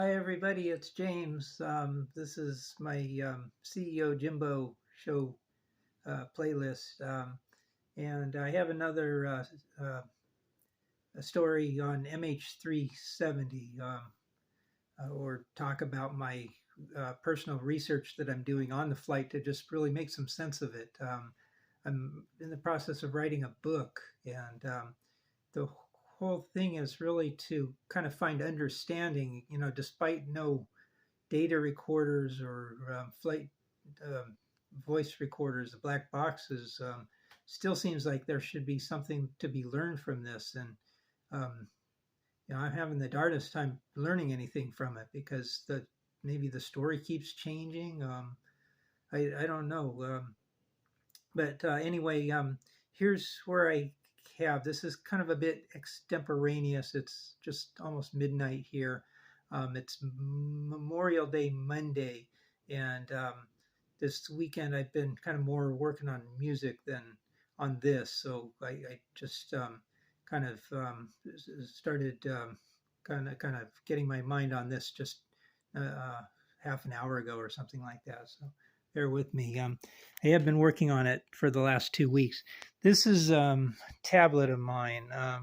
Hi, everybody. It's James. This is my CEO Jimbo show playlist. And I have another a story on MH370 or talk about my personal research that I'm doing on the flight to just really make some sense of it. I'm in the process of writing a book, and the whole thing is really to kind of find understanding, despite no data recorders or flight um, voice recorders, the black boxes, still seems like there should be something to be learned from this. And um, I'm having the hardest time learning anything from it because maybe the story keeps changing. I don't know. But anyway, here's where I have this is kind of a bit extemporaneous. It's just almost midnight here. It's Memorial Day Monday, and this weekend I've been kind of more working on music than on this. So I just kind of started kind of getting my mind on this just half an hour ago or something like that. So bear with me. I have been working on it for the last 2 weeks. This is a tablet of mine, a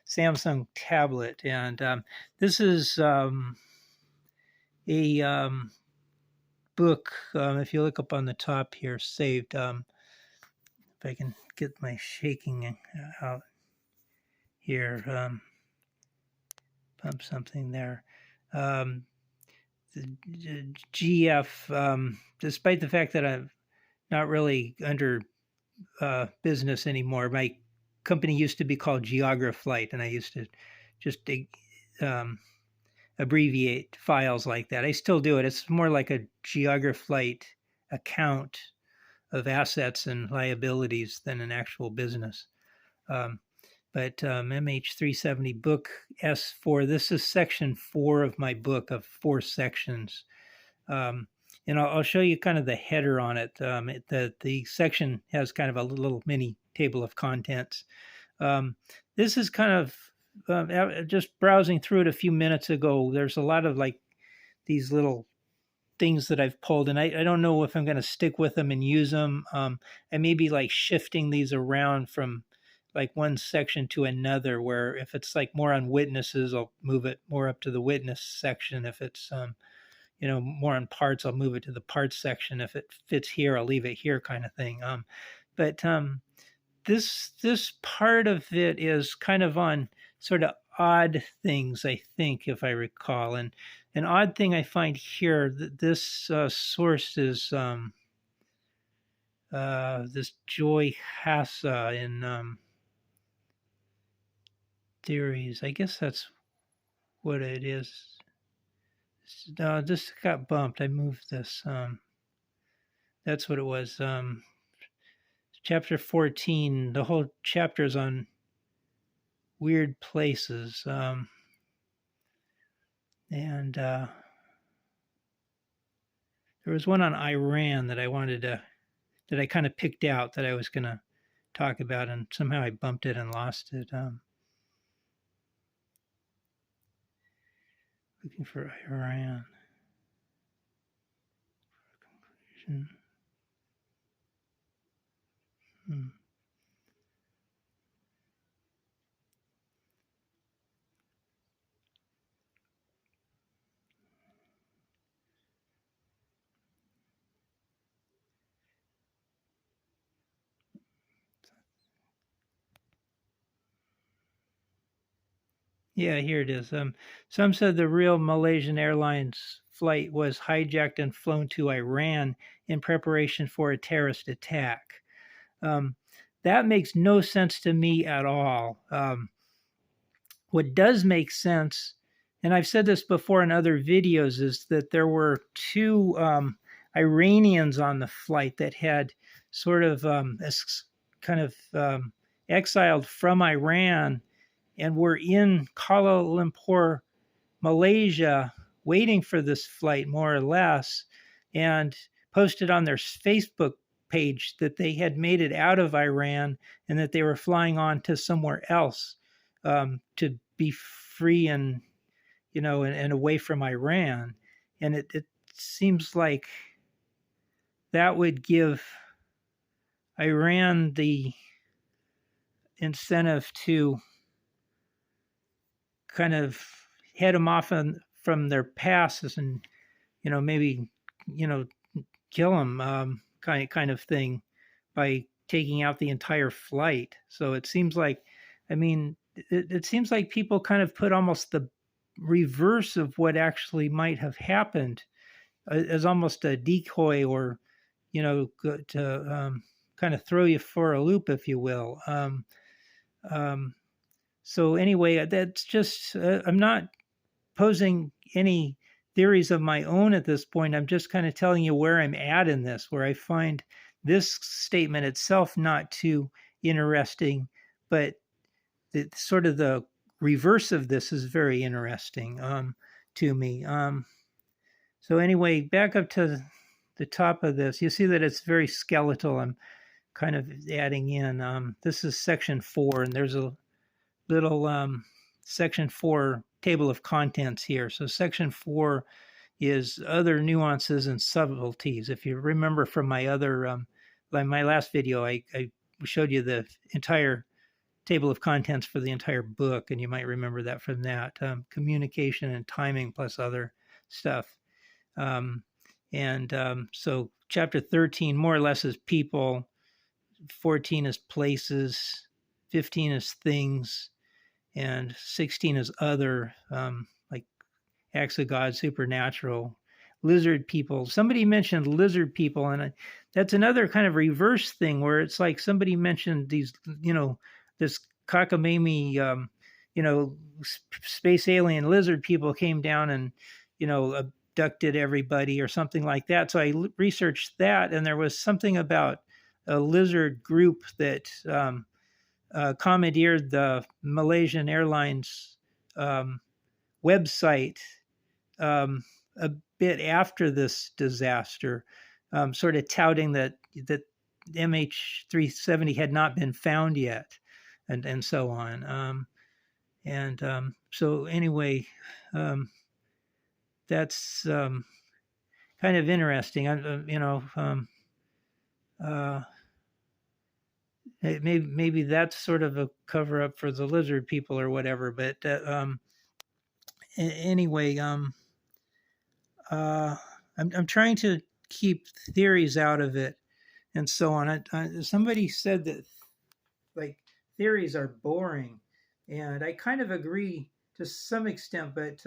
Samsung tablet, and this is a book. If you look up on the top here, saved. If I can get my shaking out here, pump something there. The GF, despite the fact that I'm not really under business anymore. My company used to be called Geograflight, and I used to just abbreviate files like that. I still do it. It's more like a Geograflight account of assets and liabilities than an actual business. But MH370 book S4, this is section 4 of my book of 4 sections. And I'll show you kind of the header on it. The section has kind of a little mini table of contents. This is kind of just browsing through it a few minutes ago. There's a lot of like these little things that I've pulled, and I don't know if I'm going to stick with them and use them. I may be like shifting these around from like one section to another, where if it's like more on witnesses, I'll move it more up to the witness section. If it's more on parts, I'll move it to the parts section. If it fits here, I'll leave it here, kind of thing. But this part of it is kind of on sort of odd things, I think, if I recall. And an odd thing I find here, this source is this Joy Hassa in theories. I guess that's what it is. No, this got bumped. I moved this. That's what it was. Chapter 14. The whole chapter is on weird places. And there was one on Iran that I kind of picked out that I was going to talk about, and somehow I bumped it and lost it. Looking for Iran. Conclusion. Yeah, here it is. Some said the real Malaysian Airlines flight was hijacked and flown to Iran in preparation for a terrorist attack. That makes no sense to me at all. What does make sense, and I've said this before in other videos, is that there were 2 Iranians on the flight that had sort of exiled from Iran and were in Kuala Lumpur, Malaysia, waiting for this flight, more or less, and posted on their Facebook page that they had made it out of Iran and that they were flying on to somewhere else to be free and and away from Iran. And it seems like that would give Iran the incentive to kind of head them off from their passes and, maybe, you know, kill them, kind of thing, by taking out the entire flight. So it seems like, I mean, it seems like people kind of put almost the reverse of what actually might have happened as almost a decoy, or, to kind of throw you for a loop, if you will. Um, so anyway, that's just, I'm not posing any theories of my own at this point. I'm just kind of telling you where I'm at in this, where I find this statement itself not too interesting, but sort of the reverse of this is very interesting to me. So anyway, back up to the top of this, you see that it's very skeletal. I'm kind of adding in. This is section 4, and there's a little section 4 table of contents here. So section 4 is other nuances and subtleties. If you remember from my other, my last video, I showed you the entire table of contents for the entire book, and you might remember that from that. Communication and timing plus other stuff. So chapter 13 more or less is people, 14 is places, 15 is things, and 16 is other, like acts of God, supernatural, lizard people. Somebody mentioned lizard people, and that's another kind of reverse thing where it's like somebody mentioned these, this cockamamie, space alien lizard people came down and, abducted everybody or something like that. So I researched that, and there was something about a lizard group that commandeered the Malaysian Airlines website a bit after this disaster, sort of touting that MH370 had not been found yet, and so on. So anyway, that's kind of interesting. Maybe that's sort of a cover up for the lizard people or whatever. But anyway, I'm trying to keep theories out of it and so on. Somebody said that like theories are boring, and I kind of agree to some extent, but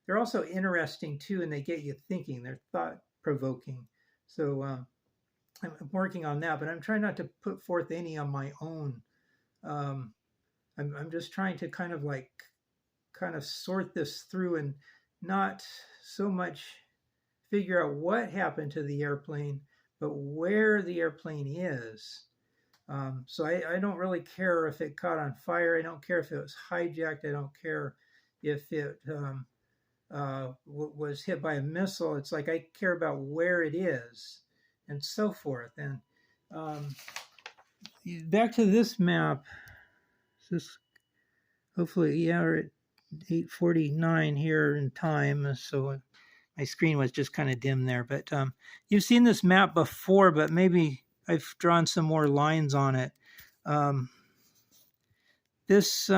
they're also interesting too, and they get you thinking. They're thought provoking. So I'm working on that, but I'm trying not to put forth any on my own. I'm just trying to kind of sort this through and not so much figure out what happened to the airplane, but where the airplane is. So I don't really care if it caught on fire. I don't care if it was hijacked. I don't care if it was hit by a missile. It's like I care about where it is and so forth. And back to this map. This hopefully, yeah, we're at 8:49 here in time. So my screen was just kind of dim there. But you've seen this map before, but maybe I've drawn some more lines on it. This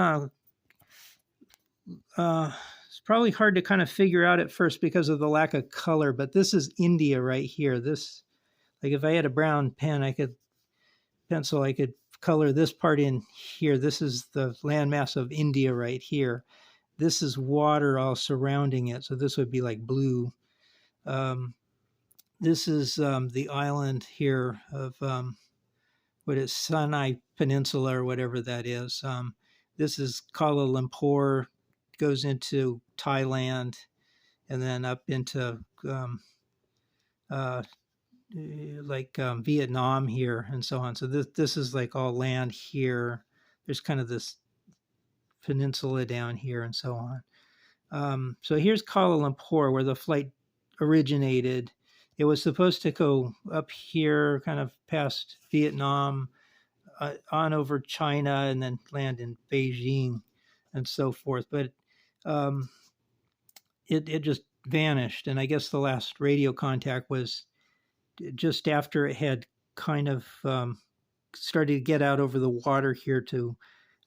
it's probably hard to kind of figure out at first because of the lack of color, but this is India right here. This, like if I had a brown pen, I could color this part in here. This is the landmass of India right here. This is water all surrounding it, so this would be like blue. This is the island here of what is Sinai Peninsula or whatever that is. This is Kuala Lumpur, goes into Thailand, and then up into Vietnam here and so on. So this is like all land here. There's kind of this peninsula down here and so on. So here's Kuala Lumpur, where the flight originated. It was supposed to go up here, kind of past Vietnam, on over China, and then land in Beijing and so forth. But it just vanished. And I guess the last radio contact was just after it had kind of started to get out over the water here to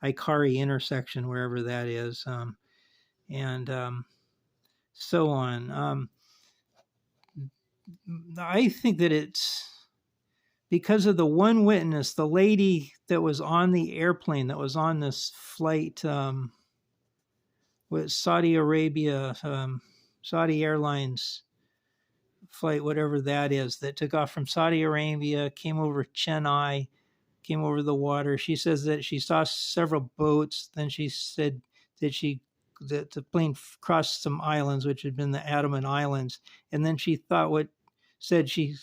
Ikari intersection, wherever that is, and so on. I think that it's because of the one witness, the lady that was on the airplane, that was on this flight with Saudi Arabia, Saudi Airlines flight, whatever that is, that took off from Saudi Arabia, came over Chennai, came over the water. She says that she saw several boats. Then she said that the plane crossed some islands, which had been the Andaman Islands. And then she thought she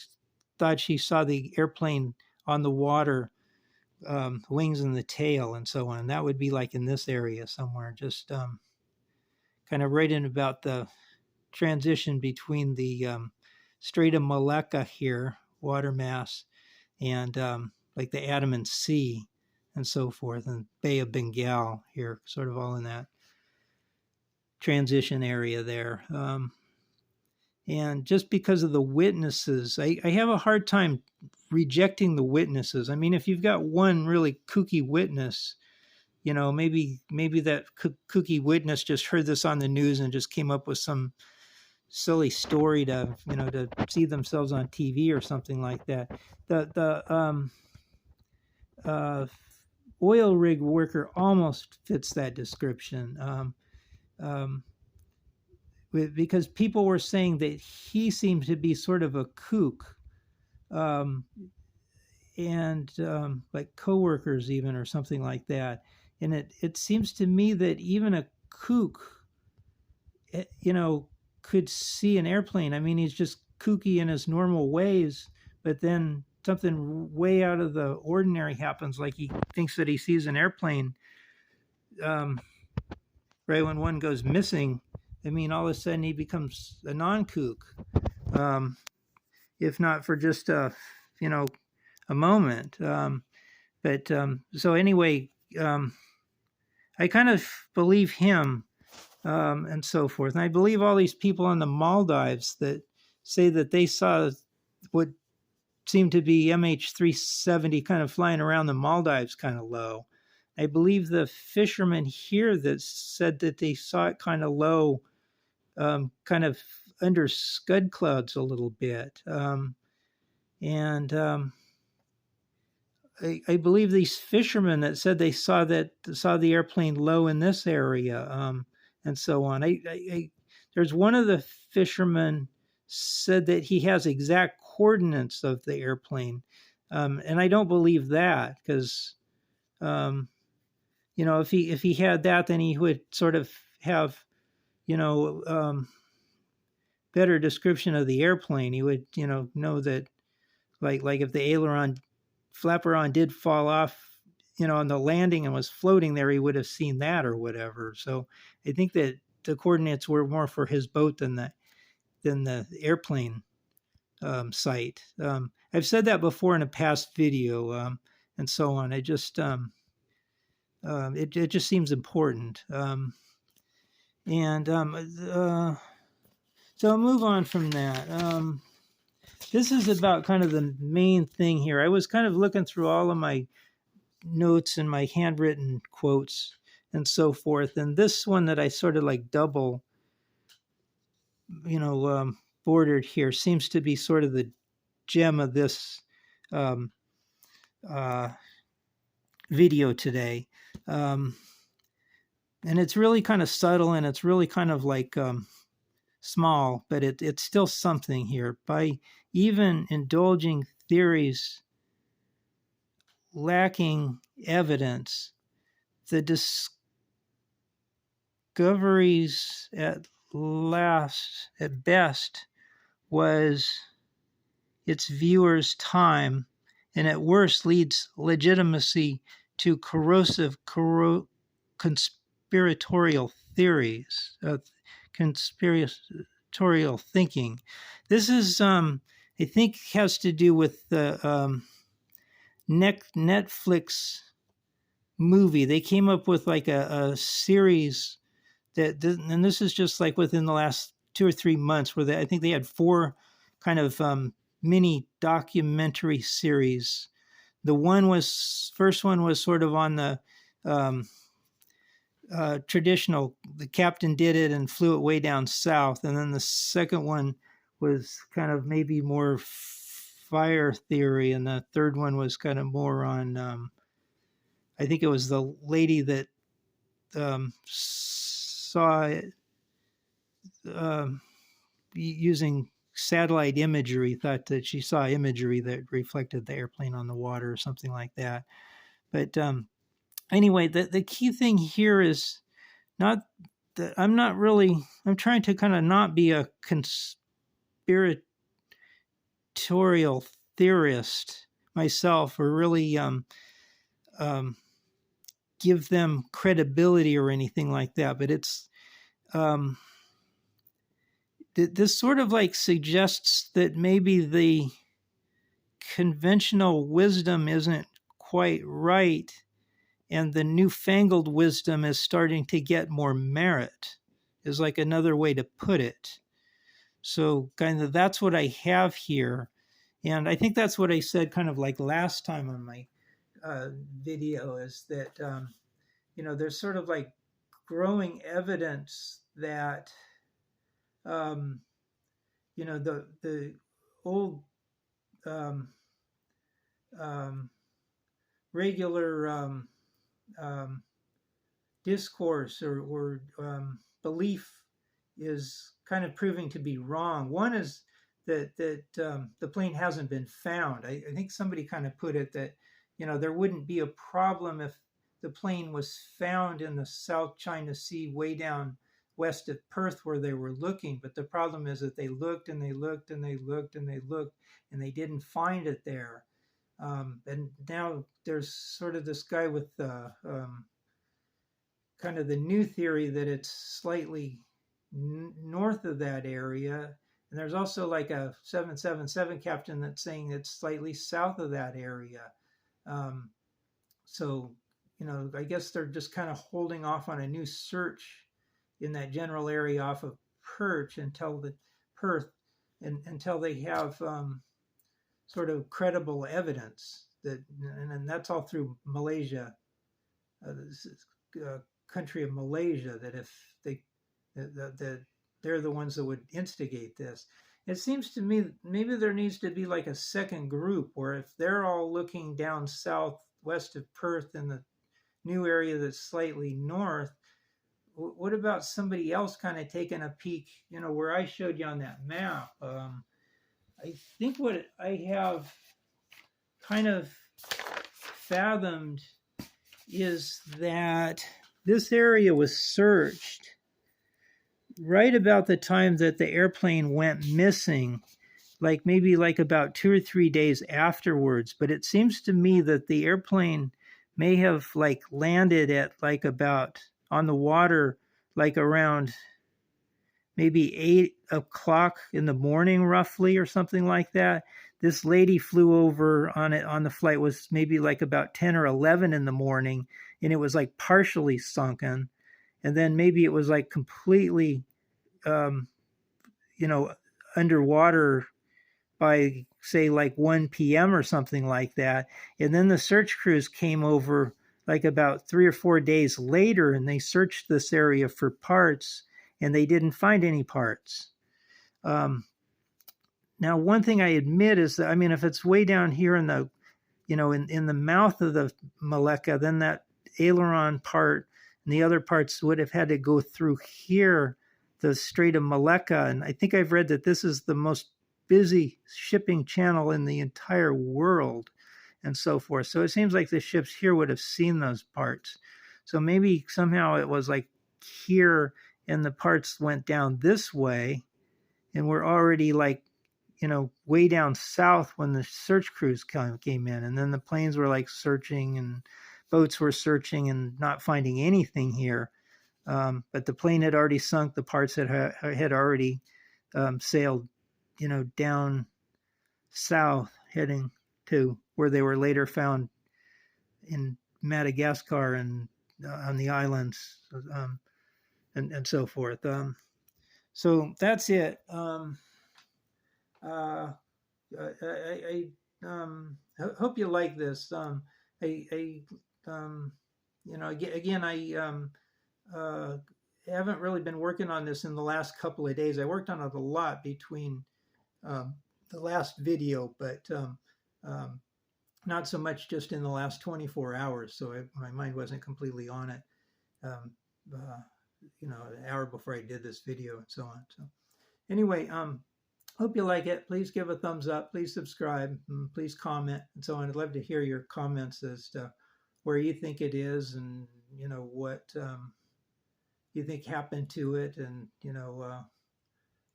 thought she saw the airplane on the water, wings and the tail and so on. That would be like in this area somewhere, just kind of right in about the transition between the Strait of Malacca here, water mass, and like the Andaman Sea and so forth, and Bay of Bengal here, sort of all in that transition area there. And just because of the witnesses, I have a hard time rejecting the witnesses. I mean, if you've got one really kooky witness, maybe that kooky witness just heard this on the news and just came up with some silly story to see themselves on TV or something like that. The oil rig worker almost fits that description. Because people were saying that he seemed to be sort of a kook, and like coworkers even, or something like that. And it seems to me that even a kook, could see an airplane. I mean, he's just kooky in his normal ways, but then something way out of the ordinary happens, like he thinks that he sees an airplane right when one goes missing. I mean, all of a sudden he becomes a non-kook, if not for just a moment. So anyway, I kind of believe him, and so forth. And I believe all these people on the Maldives that say that they saw what seemed to be MH370 kind of flying around the Maldives kind of low. I believe the fishermen here that said that they saw it kind of low, kind of under scud clouds a little bit. I believe these fishermen that said they saw the airplane low in this area, and so on. There's one of the fishermen said that he has exact coordinates of the airplane, and I don't believe that, because if he had that, then he would sort of have better description of the airplane. He would know that, like if the aileron flaperon did fall off on the landing and was floating there, he would have seen that or whatever. So I think that the coordinates were more for his boat than the airplane site. I've said that before in a past video, and so on. It just it just seems important. So I'll move on from that. This is about kind of the main thing here. I was kind of looking through all of my notes and my handwritten quotes and so forth. And this one that I sort of like double, bordered here seems to be sort of the gem of this video today. And it's really kind of subtle, and it's really kind of like small, but it's still something here. By even indulging theories lacking evidence, the discoveries at best was its viewers' time, and at worst leads legitimacy to corrosive conspiratorial theories, conspiratorial thinking. This is, I think, has to do with the Netflix movie. They came up with like a series and this is just like within the last 2 or 3 months, where I think they had 4 kind of mini documentary series. First one was sort of on the um, traditional, the captain did it and flew it way down south. And then the second one was kind of maybe more fire theory. And the third one was kind of more on, I think it was the lady that saw it using satellite imagery, thought that she saw imagery that reflected the airplane on the water or something like that. But anyway, the key thing here is not that I'm trying to kind of not be a conspiratorial theorist myself, or really give them credibility or anything like that. But it's this sort of like suggests that maybe the conventional wisdom isn't quite right, and the newfangled wisdom is starting to get more merit, is like another way to put it. So kind of that's what I have here. And I think that's what I said kind of like last time on my video, is that, there's sort of like growing evidence that, the old regular discourse or belief is kind of proving to be wrong. One is that the plane hasn't been found. I think somebody kind of put it that there wouldn't be a problem if the plane was found in the South China Sea, way down west of Perth where they were looking. But the problem is that they looked and they looked and they looked and they looked and they didn't find it there. And now there's sort of this guy with kind of the new theory that it's slightly north of that area. And there's also like a 777 captain that's saying it's slightly south of that area. So, I guess they're just kind of holding off on a new search in that general area off of Perth until they have sort of credible evidence that, and that's all through Malaysia, this country of Malaysia, that if that they're the ones that would instigate this. It seems to me maybe there needs to be like a second group, where if they're all looking down southwest of Perth in the new area that's slightly north, what about somebody else kind of taking a peek, where I showed you on that map? I think what I have kind of fathomed is that this area was searched right about the time that the airplane went missing, like maybe like about 2 or 3 days afterwards. But it seems to me that the airplane may have like landed at like about on the water, like around maybe 8 o'clock in the morning, roughly, or something like that. This lady flew over on it on the flight was maybe like about 10 or 11 in the morning, and it was like partially sunken. And then maybe it was like completely, underwater by say like 1 p.m. or something like that. And then the search crews came over like about 3 or 4 days later, and they searched this area for parts, and they didn't find any parts. Now, one thing I admit is that, if it's way down here in the, in the mouth of the Malacca, then that aileron part and the other parts would have had to go through here, the Strait of Malacca. And I think I've read that this is the most busy shipping channel in the entire world and so forth. So it seems like the ships here would have seen those parts. So maybe somehow it was like here and the parts went down this way, and we're already like, way down south when the search crews came in. And then the planes were like searching and boats were searching and not finding anything here. But the plane had already sunk. The parts had already sailed, down south, heading to where they were later found in Madagascar and on the islands. and so forth. So that's it. Uh, hope you like this. I again, uh, haven't really been working on this in the last couple of days. I worked on it a lot between um, the last video, but um, not so much just in the last 24 hours. So my mind wasn't completely on it. Um, uh, an hour before I did this video and so on. So anyway, hope you like it. Please give a thumbs up. Please subscribe. Please comment and so on. I'd love to hear your comments as to where you think it is, and what you think happened to it, and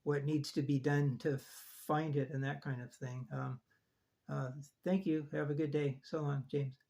what needs to be done to find it, and that kind of thing. Thank you. Have a good day. So long, James.